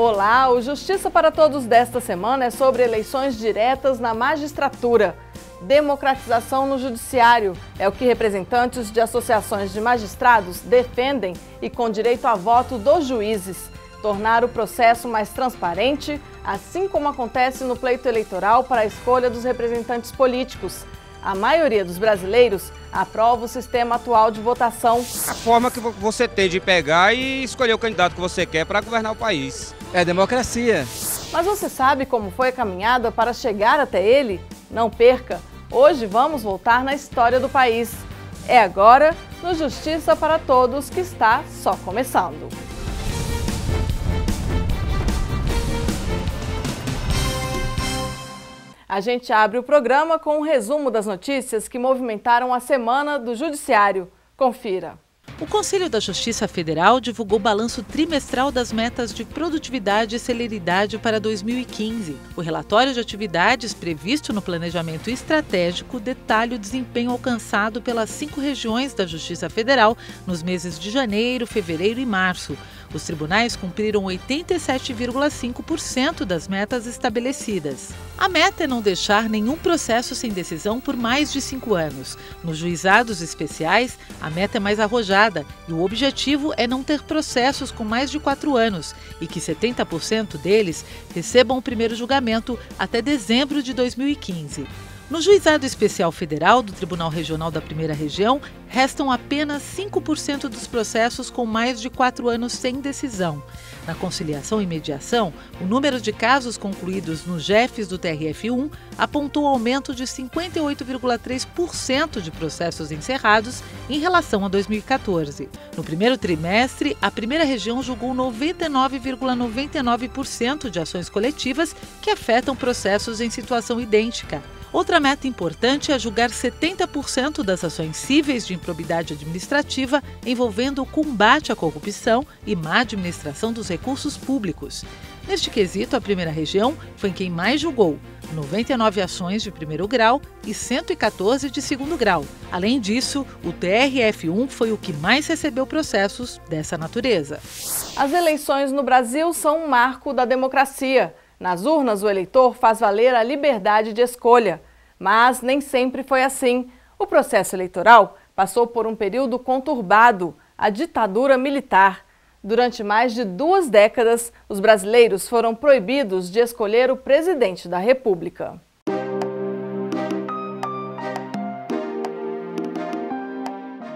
Olá, o Justiça para Todos desta semana é sobre eleições diretas na magistratura. Democratização no judiciário é o que representantes de associações de magistrados defendem e com direito a voto dos juízes. Tornar o processo mais transparente, assim como acontece no pleito eleitoral para a escolha dos representantes políticos. A maioria dos brasileiros aprova o sistema atual de votação. A forma que você tem de pegar e escolher o candidato que você quer para governar o país. É democracia. Mas você sabe como foi a caminhada para chegar até ele? Não perca! Hoje vamos voltar na história do país. É agora no Justiça para Todos, que está só começando. A gente abre o programa com um resumo das notícias que movimentaram a semana do Judiciário. Confira. O Conselho da Justiça Federal divulgou o balanço trimestral das metas de produtividade e celeridade para 2015. O relatório de atividades previsto no planejamento estratégico detalha o desempenho alcançado pelas 5 regiões da Justiça Federal nos meses de janeiro, fevereiro e março. Os tribunais cumpriram 87,5% das metas estabelecidas. A meta é não deixar nenhum processo sem decisão por mais de 5 anos. Nos juizados especiais, a meta é mais arrojada e o objetivo é não ter processos com mais de 4 anos e que 70% deles recebam o primeiro julgamento até dezembro de 2015. No Juizado Especial Federal do Tribunal Regional da Primeira Região, restam apenas 5% dos processos com mais de 4 anos sem decisão. Na conciliação e mediação, o número de casos concluídos nos JEFs do TRF1 apontou aumento de 58,3% de processos encerrados em relação a 2014. No primeiro trimestre, a Primeira Região julgou 99,99% de ações coletivas que afetam processos em situação idêntica. Outra meta importante é julgar 70% das ações cíveis de improbidade administrativa envolvendo o combate à corrupção e má administração dos recursos públicos. Neste quesito, a Primeira Região foi quem mais julgou, 99 ações de primeiro grau e 114 de segundo grau. Além disso, o TRF1 foi o que mais recebeu processos dessa natureza. As eleições no Brasil são um marco da democracia. Nas urnas, o eleitor faz valer a liberdade de escolha. Mas nem sempre foi assim. O processo eleitoral passou por um período conturbado, a ditadura militar. Durante mais de 2 décadas, os brasileiros foram proibidos de escolher o presidente da República.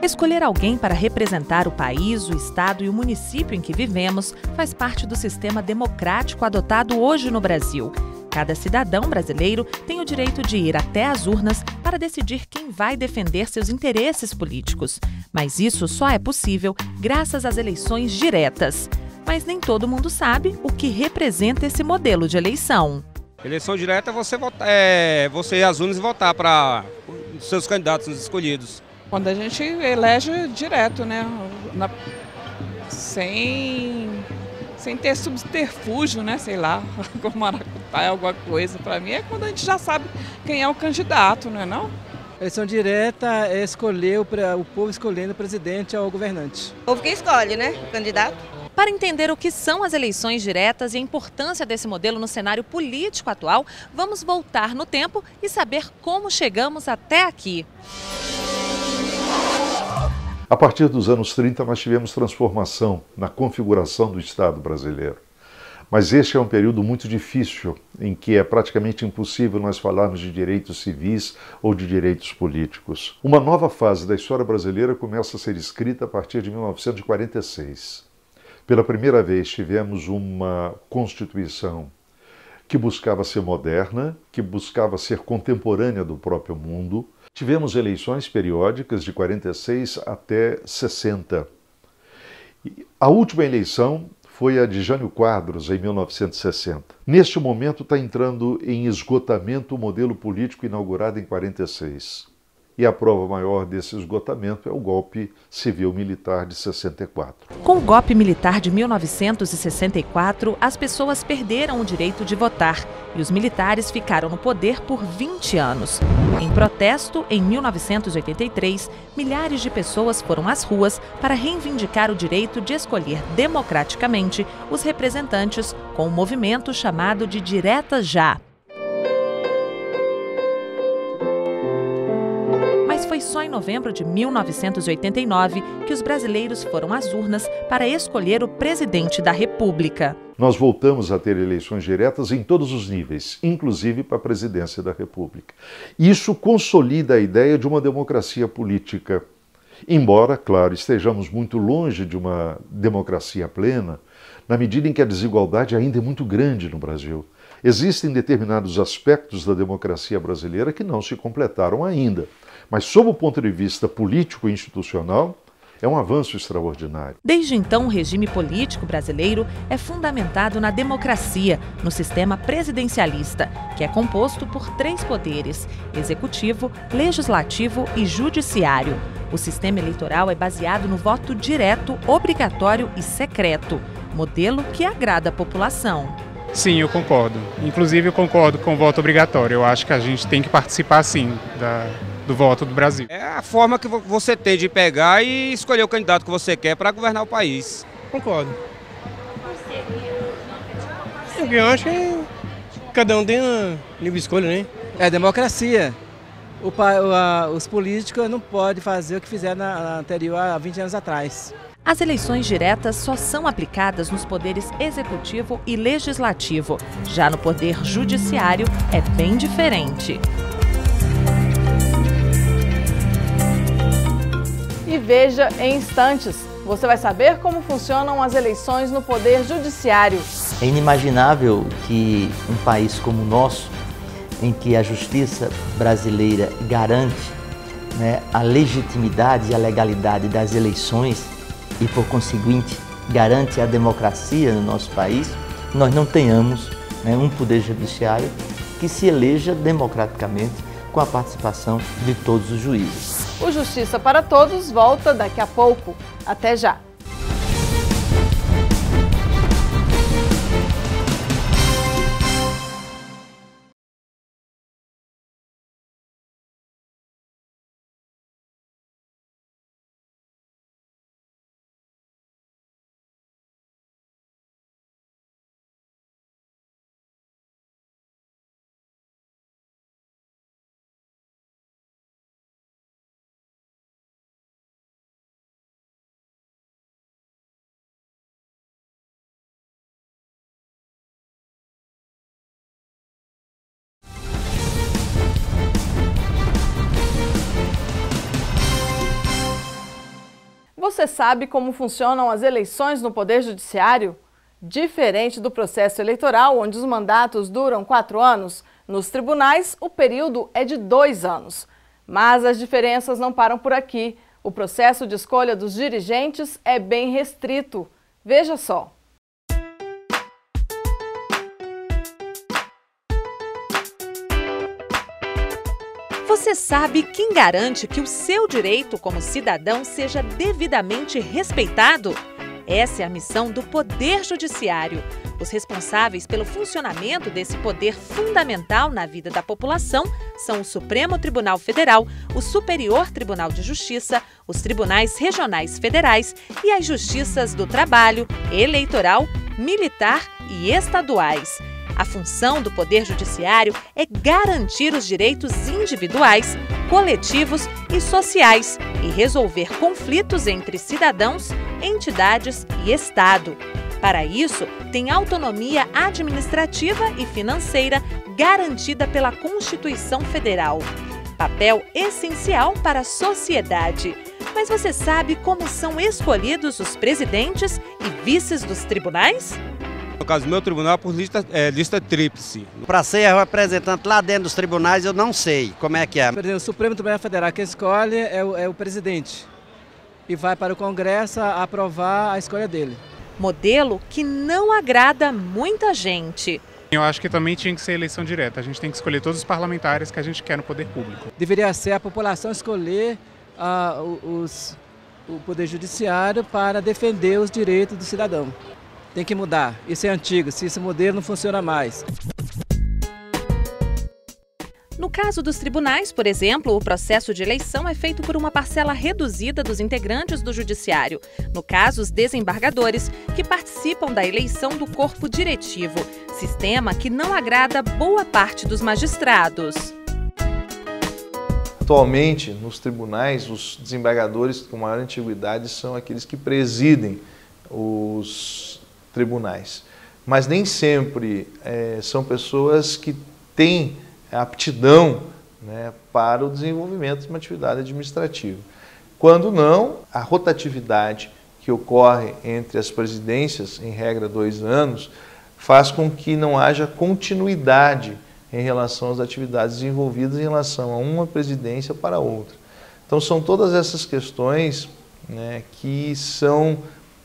Escolher alguém para representar o país, o estado e o município em que vivemos faz parte do sistema democrático adotado hoje no Brasil. Cada cidadão brasileiro tem o direito de ir até as urnas para decidir quem vai defender seus interesses políticos. Mas isso só é possível graças às eleições diretas. Mas nem todo mundo sabe o que representa esse modelo de eleição. Eleição direta é você ir às urnas e votar para os seus candidatos escolhidos. Quando a gente elege direto, né? Sem ter subterfúgio, né? Sei lá, como maracutaia, alguma coisa. Para mim é quando a gente já sabe quem é o candidato, não é não? Eleição direta é escolher o povo escolhendo o presidente ou o governante. O povo que escolhe, né? O candidato. Para entender o que são as eleições diretas e a importância desse modelo no cenário político atual, vamos voltar no tempo e saber como chegamos até aqui. A partir dos anos 30, nós tivemos transformação na configuração do Estado brasileiro. Mas este é um período muito difícil, em que é praticamente impossível nós falarmos de direitos civis ou de direitos políticos. Uma nova fase da história brasileira começa a ser escrita a partir de 1946. Pela primeira vez tivemos uma Constituição que buscava ser moderna, que buscava ser contemporânea do próprio mundo. Tivemos eleições periódicas de 46 até 60. A última eleição foi a de Jânio Quadros, em 1960. Neste momento está entrando em esgotamento o modelo político inaugurado em 46. E a prova maior desse esgotamento é o golpe civil-militar de 64. Com o golpe militar de 1964, as pessoas perderam o direito de votar e os militares ficaram no poder por 20 anos. Em protesto, em 1983, milhares de pessoas foram às ruas para reivindicar o direito de escolher democraticamente os representantes com um movimento chamado de Direta Já. Mas foi só em novembro de 1989 que os brasileiros foram às urnas para escolher o presidente da República. Nós voltamos a ter eleições diretas em todos os níveis, inclusive para a presidência da República. Isso consolida a ideia de uma democracia política. Embora, claro, estejamos muito longe de uma democracia plena, na medida em que a desigualdade ainda é muito grande no Brasil. Existem determinados aspectos da democracia brasileira que não se completaram ainda. Mas, sob o ponto de vista político e institucional, é um avanço extraordinário. Desde então, o regime político brasileiro é fundamentado na democracia, no sistema presidencialista, que é composto por 3 poderes: executivo, legislativo e judiciário. O sistema eleitoral é baseado no voto direto, obrigatório e secreto, modelo que agrada a população. Sim, eu concordo. Inclusive, eu concordo com o voto obrigatório. Eu acho que a gente tem que participar, sim, do voto do Brasil. É a forma que você tem de pegar e escolher o candidato que você quer para governar o país. Concordo. Eu acho que cada um tem uma livre escolha, né? É democracia. Os políticos não podem fazer o que fizeram na anterior há 20 anos atrás. As eleições diretas só são aplicadas nos poderes executivo e legislativo. Já no poder judiciário é bem diferente. E veja em instantes, você vai saber como funcionam as eleições no Poder Judiciário. É inimaginável que um país como o nosso, em que a justiça brasileira garante, né, a legitimidade e a legalidade das eleições e, por conseguinte, garante a democracia no nosso país, nós não tenhamos, né, um Poder Judiciário que se eleja democraticamente com a participação de todos os juízes. O Justiça para Todos volta daqui a pouco. Até já! Você sabe como funcionam as eleições no Poder Judiciário? Diferente do processo eleitoral, onde os mandatos duram 4 anos, nos tribunais o período é de 2 anos. Mas as diferenças não param por aqui. O processo de escolha dos dirigentes é bem restrito. Veja só. Você sabe quem garante que o seu direito como cidadão seja devidamente respeitado? Essa é a missão do Poder Judiciário. Os responsáveis pelo funcionamento desse poder fundamental na vida da população são o Supremo Tribunal Federal, o Superior Tribunal de Justiça, os tribunais regionais federais e as justiças do trabalho, eleitoral, militar e estaduais. A função do Poder Judiciário é garantir os direitos individuais, coletivos e sociais e resolver conflitos entre cidadãos, entidades e Estado. Para isso, tem autonomia administrativa e financeira garantida pela Constituição Federal. Papel essencial para a sociedade. Mas você sabe como são escolhidos os presidentes e vices dos tribunais? No caso do meu tribunal, por lista tríplice. Para ser representante lá dentro dos tribunais, eu não sei como é que é. O Supremo Tribunal Federal, quem escolhe é o presidente. E vai para o Congresso aprovar a escolha dele. Modelo que não agrada muita gente. Eu acho que também tinha que ser eleição direta. A gente tem que escolher todos os parlamentares que a gente quer no poder público. Deveria ser a população escolher o Poder Judiciário para defender os direitos do cidadão. Tem que mudar. Isso é antigo, se esse modelo não funciona mais. No caso dos tribunais, por exemplo, o processo de eleição é feito por uma parcela reduzida dos integrantes do judiciário. No caso, os desembargadores, que participam da eleição do corpo diretivo, sistema que não agrada boa parte dos magistrados. Atualmente, nos tribunais, os desembargadores com maior antiguidade são aqueles que presidem os tribunais. Mas nem sempre são pessoas que têm aptidão, né, para o desenvolvimento de uma atividade administrativa. Quando não, a rotatividade que ocorre entre as presidências, em regra 2 anos, faz com que não haja continuidade em relação às atividades desenvolvidas em relação a uma presidência para outra. Então são todas essas questões, né, que são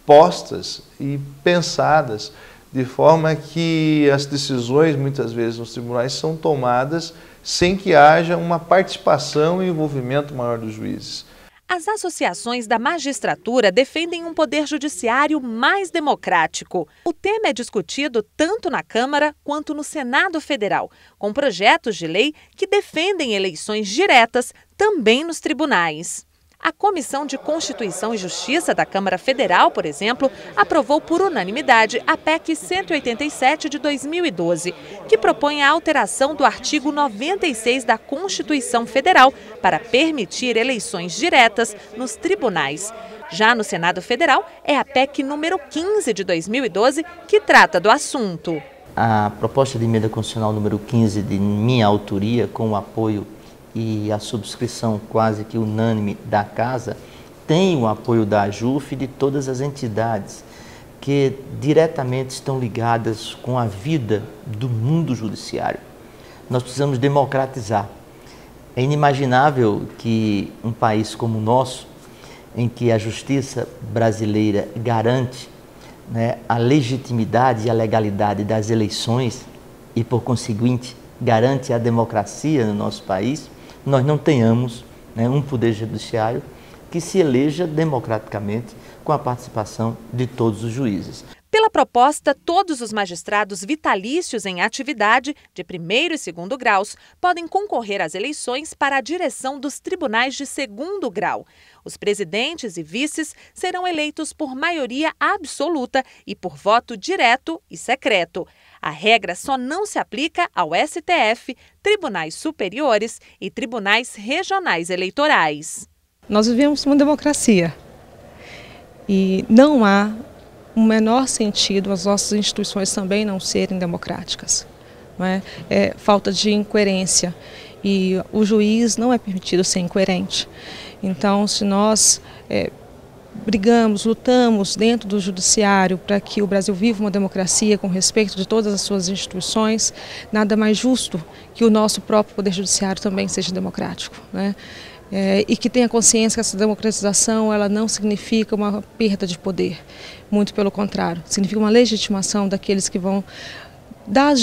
postas e pensadas de forma que as decisões, muitas vezes, nos tribunais são tomadas sem que haja uma participação e envolvimento maior dos juízes. As associações da magistratura defendem um poder judiciário mais democrático. O tema é discutido tanto na Câmara quanto no Senado Federal, com projetos de lei que defendem eleições diretas também nos tribunais. A Comissão de Constituição e Justiça da Câmara Federal, por exemplo, aprovou por unanimidade a PEC 187 de 2012, que propõe a alteração do artigo 96 da Constituição Federal para permitir eleições diretas nos tribunais. Já no Senado Federal, é a PEC número 15 de 2012 que trata do assunto. A proposta de emenda constitucional número 15 de minha autoria, com o apoio e a subscrição quase que unânime da Casa, tem o apoio da AJUF e de todas as entidades que diretamente estão ligadas com a vida do mundo judiciário. Nós precisamos democratizar. É inimaginável que um país como o nosso, em que a justiça brasileira garante, né, a legitimidade e a legalidade das eleições e, por conseguinte, garante a democracia no nosso país, nós não tenhamos, né, um poder judiciário que se eleja democraticamente com a participação de todos os juízes. Pela proposta, todos os magistrados vitalícios em atividade de 1º e 2º graus podem concorrer às eleições para a direção dos tribunais de 2º grau. Os presidentes e vices serão eleitos por maioria absoluta e por voto direto e secreto. A regra só não se aplica ao STF, tribunais superiores e tribunais regionais eleitorais. Nós vivemos uma democracia e não há o menor sentido as nossas instituições também não serem democráticas. Não é? É falta de incoerência e o juiz não é permitido ser incoerente. Então, se nós brigamos, lutamos dentro do judiciário para que o Brasil viva uma democracia com respeito de todas as suas instituições, nada mais justo que o nosso próprio poder judiciário também seja democrático, né? E que tenha consciência que essa democratização ela não significa uma perda de poder, muito pelo contrário, significa uma legitimação daqueles que vão dar as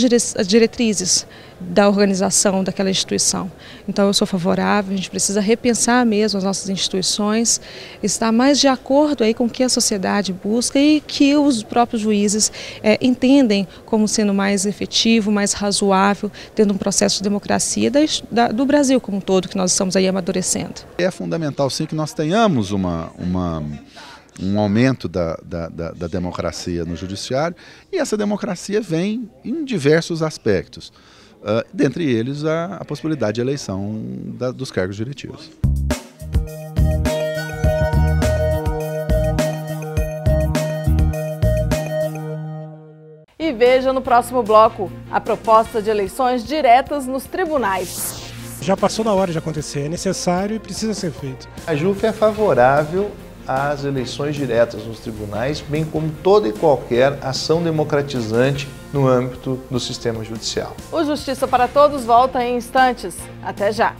diretrizes da organização daquela instituição. Então eu sou favorável, a gente precisa repensar mesmo as nossas instituições, estar mais de acordo aí com o que a sociedade busca e que os próprios juízes entendem como sendo mais efetivo, mais razoável, tendo um processo de democracia do Brasil como um todo, que nós estamos aí amadurecendo. É fundamental sim que nós tenhamos um aumento da democracia no judiciário, e essa democracia vem em diversos aspectos, dentre eles a possibilidade de eleição dos cargos diretivos. E veja no próximo bloco a proposta de eleições diretas nos tribunais. Já passou da hora de acontecer, é necessário e precisa ser feito. A AJUF é favorável às eleições diretas nos tribunais, bem como toda e qualquer ação democratizante no âmbito do sistema judicial. O Justiça para Todos volta em instantes. Até já!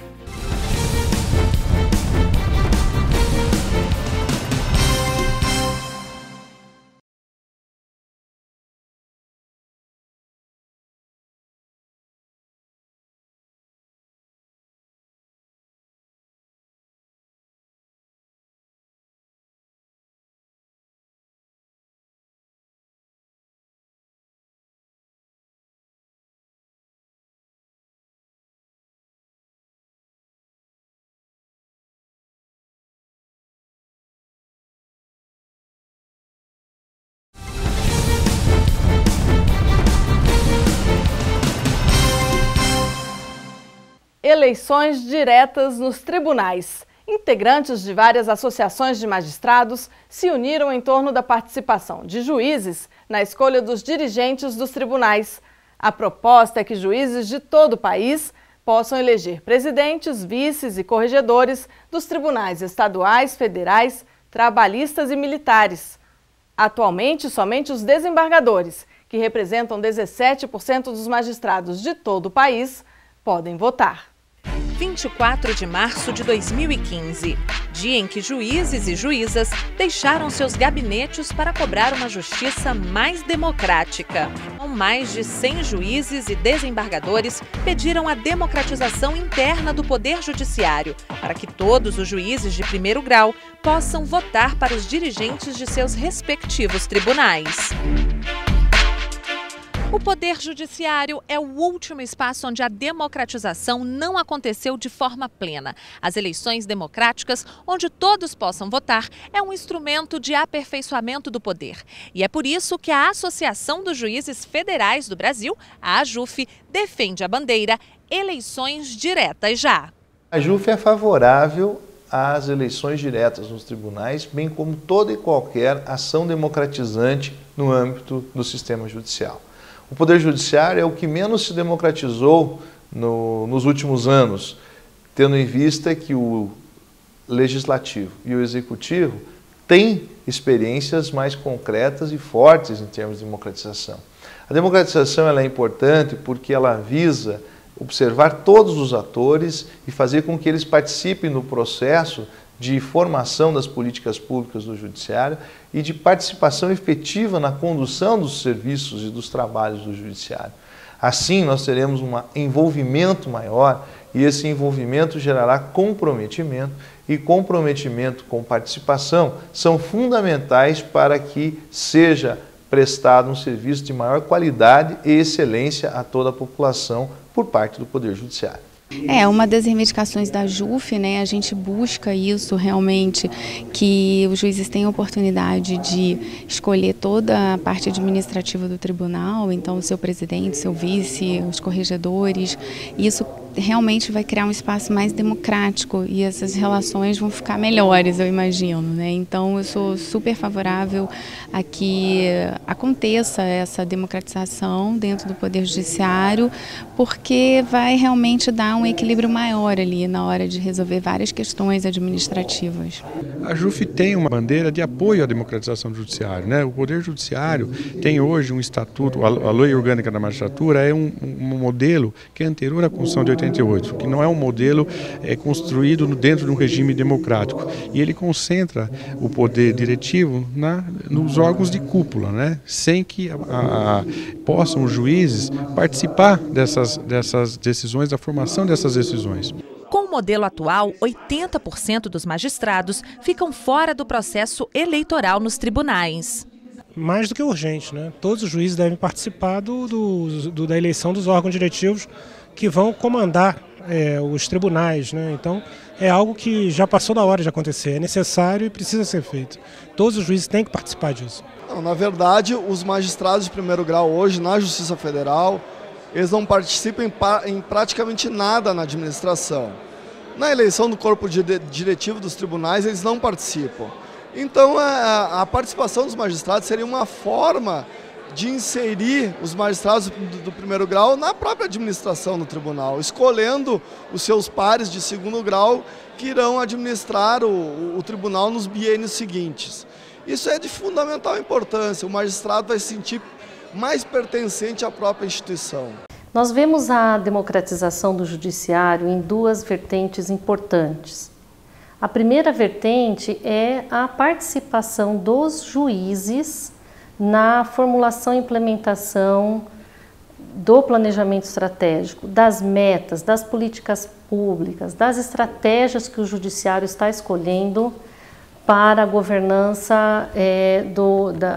Eleições diretas nos tribunais. Integrantes de várias associações de magistrados se uniram em torno da participação de juízes na escolha dos dirigentes dos tribunais. A proposta é que juízes de todo o país possam eleger presidentes, vices e corregedores dos tribunais estaduais, federais, trabalhistas e militares. Atualmente, somente os desembargadores, que representam 17% dos magistrados de todo o país, podem votar. 24 de março de 2015, dia em que juízes e juízas deixaram seus gabinetes para cobrar uma justiça mais democrática. Mais de 100 juízes e desembargadores pediram a democratização interna do Poder Judiciário, para que todos os juízes de primeiro grau possam votar para os dirigentes de seus respectivos tribunais. O Poder Judiciário é o último espaço onde a democratização não aconteceu de forma plena. As eleições democráticas, onde todos possam votar, é um instrumento de aperfeiçoamento do poder. E é por isso que a Associação dos Juízes Federais do Brasil, a AJUF, defende a bandeira Eleições Diretas Já. A AJUF é favorável às eleições diretas nos tribunais, bem como toda e qualquer ação democratizante no âmbito do sistema judicial. O Poder Judiciário é o que menos se democratizou nos últimos anos, tendo em vista que o Legislativo e o Executivo têm experiências mais concretas e fortes em termos de democratização. A democratização ela é importante porque ela visa observar todos os atores e fazer com que eles participem no processo de formação das políticas públicas do Judiciário e de participação efetiva na condução dos serviços e dos trabalhos do Judiciário. Assim, nós teremos um envolvimento maior e esse envolvimento gerará comprometimento e comprometimento com participação são fundamentais para que seja prestado um serviço de maior qualidade e excelência a toda a população por parte do Poder Judiciário. Uma das reivindicações da AJUF, né, a gente busca isso realmente, que os juízes tenham oportunidade de escolher toda a parte administrativa do tribunal, então o seu presidente, seu vice, os corregedores, isso realmente vai criar um espaço mais democrático e essas relações vão ficar melhores, eu imagino, né? Então eu sou super favorável a que aconteça essa democratização dentro do Poder Judiciário, porque vai realmente dar um equilíbrio maior ali na hora de resolver várias questões administrativas. A AJUF tem uma bandeira de apoio à democratização do Judiciário, né? O Poder Judiciário tem hoje um estatuto, a Lei Orgânica da Magistratura é um modelo que é anterior à Constituição de 88, que não é um modelo construído dentro de um regime democrático. E ele concentra o poder diretivo nos órgãos de cúpula, né? Sem que possam os juízes participar dessas decisões, da formação dessas decisões. Com o modelo atual, 80% dos magistrados ficam fora do processo eleitoral nos tribunais. Mais do que urgente, né? Todos os juízes devem participar da eleição dos órgãos diretivos que vão comandar os tribunais, né? Então é algo que já passou da hora de acontecer, é necessário e precisa ser feito. Todos os juízes têm que participar disso. Não, na verdade, os magistrados de primeiro grau hoje na Justiça Federal, eles não participam em praticamente nada na administração. Na eleição do corpo diretivo dos tribunais, eles não participam. Então a participação dos magistrados seria uma forma de inserir os magistrados do primeiro grau na própria administração do tribunal, escolhendo os seus pares de segundo grau que irão administrar o tribunal nos biênios seguintes. Isso é de fundamental importância, o magistrado vai se sentir mais pertencente à própria instituição. Nós vemos a democratização do judiciário em duas vertentes importantes. A primeira vertente é a participação dos juízes na formulação e implementação do planejamento estratégico, das metas, das políticas públicas, das estratégias que o judiciário está escolhendo para a governança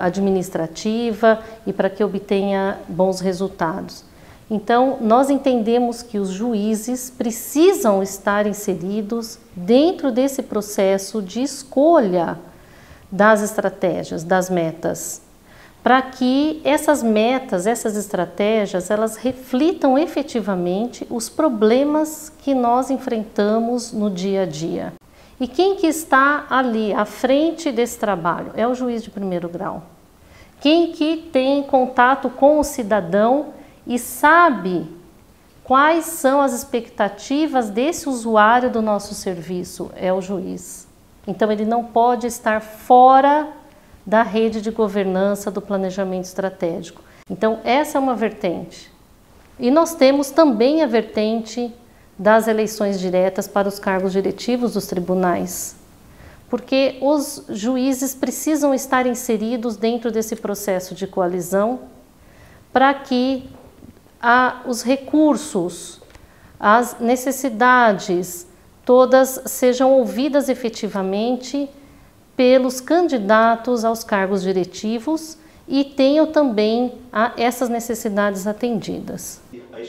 administrativa e para que obtenha bons resultados. Então, nós entendemos que os juízes precisam estar inseridos dentro desse processo de escolha das estratégias, das metas, para que essas metas, essas estratégias, elas reflitam efetivamente os problemas que nós enfrentamos no dia a dia. E quem que está ali à frente desse trabalho? É o juiz de primeiro grau. Quem que tem contato com o cidadão e sabe quais são as expectativas desse usuário do nosso serviço? É o juiz. Então ele não pode estar fora da rede de governança do planejamento estratégico. Então essa é uma vertente. E nós temos também a vertente das eleições diretas para os cargos diretivos dos tribunais, porque os juízes precisam estar inseridos dentro desse processo de coalizão para que os recursos, as necessidades, todas sejam ouvidas efetivamente pelos candidatos aos cargos diretivos e tenham também essas necessidades atendidas.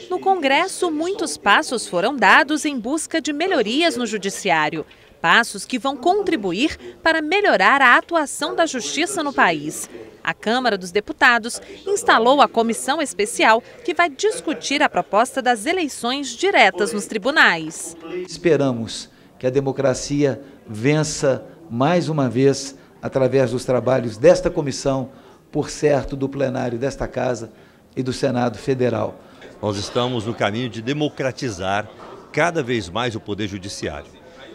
No Congresso, muitos passos foram dados em busca de melhorias no Judiciário. Passos que vão contribuir para melhorar a atuação da Justiça no país. A Câmara dos Deputados instalou a comissão especial que vai discutir a proposta das eleições diretas nos tribunais. Esperamos que a democracia vença mais uma vez através dos trabalhos desta comissão, por certo do plenário desta Casa e do Senado Federal. Nós estamos no caminho de democratizar cada vez mais o Poder Judiciário.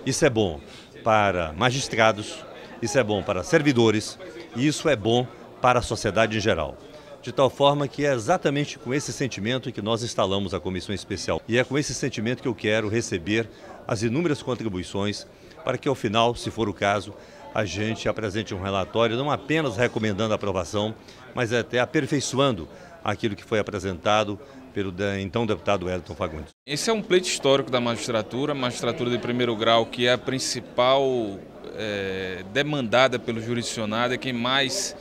Isso é bom para magistrados, isso é bom para servidores e isso é bom para a sociedade em geral. De tal forma que é exatamente com esse sentimento que nós instalamos a Comissão Especial. E é com esse sentimento que eu quero receber as inúmeras contribuições para que ao final, se for o caso, a gente apresente um relatório não apenas recomendando a aprovação, mas até aperfeiçoando aquilo que foi apresentado pelo então deputado Wellington Fagundes. Esse é um pleito histórico da magistratura de primeiro grau, que é a principal demandada pelo jurisdicionado, é quem mais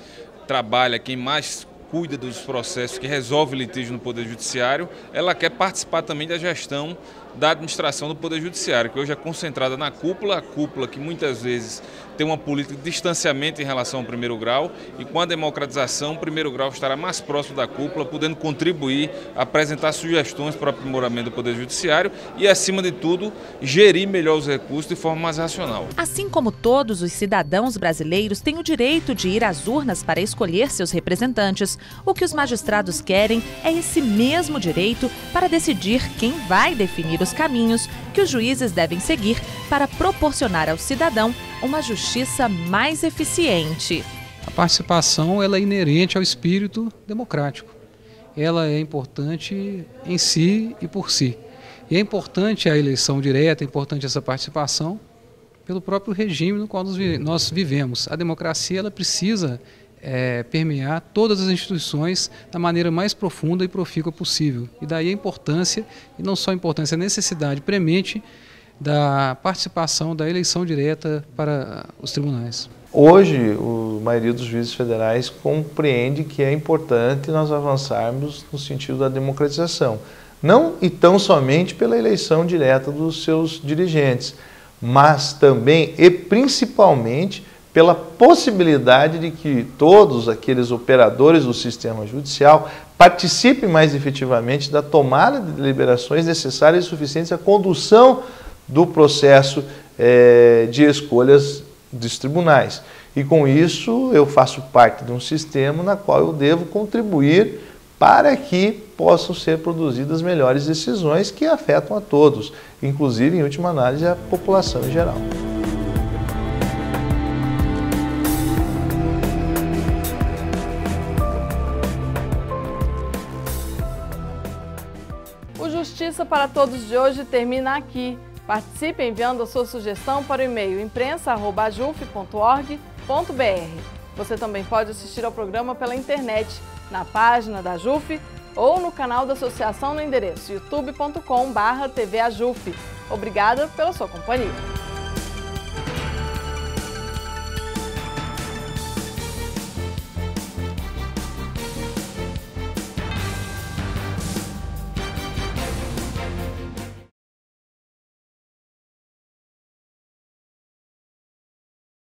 trabalha, quem mais cuida dos processos, que resolve litígio no Poder Judiciário. Ela quer participar também da gestão da administração do Poder Judiciário, que hoje é concentrada na cúpula, a cúpula que muitas vezes tem uma política de distanciamento em relação ao primeiro grau, e com a democratização o primeiro grau estará mais próximo da cúpula, podendo contribuir, apresentar sugestões para o aprimoramento do Poder Judiciário e, acima de tudo, gerir melhor os recursos de forma mais racional. Assim como todos os cidadãos brasileiros têm o direito de ir às urnas para escolher seus representantes, o que os magistrados querem é esse mesmo direito para decidir quem vai definir os caminhos que os juízes devem seguir para proporcionar ao cidadão uma justiça mais eficiente. A participação ela é inerente ao espírito democrático. Ela é importante em si e por si. E é importante a eleição direta, é importante essa participação pelo próprio regime no qual nós vivemos. A democracia ela precisa permear todas as instituições da maneira mais profunda e profícua possível. E daí a importância, e não só a importância, a necessidade premente da participação da eleição direta para os tribunais. Hoje, a maioria dos juízes federais compreende que é importante nós avançarmos no sentido da democratização. Não e tão somente pela eleição direta dos seus dirigentes, mas também e principalmente pela possibilidade de que todos aqueles operadores do sistema judicial participem mais efetivamente da tomada de deliberações necessárias e suficientes à condução do processo de escolhas dos tribunais. E com isso eu faço parte de um sistema na qual eu devo contribuir para que possam ser produzidas melhores decisões que afetam a todos, inclusive, em última análise, a população em geral. O Justiça para Todos de hoje termina aqui. Participe enviando a sua sugestão para o e-mail imprensa@juf.org.br. Você também pode assistir ao programa pela internet, na página da JUF ou no canal da associação no endereço youtube.com/tvajuf. Obrigada pela sua companhia.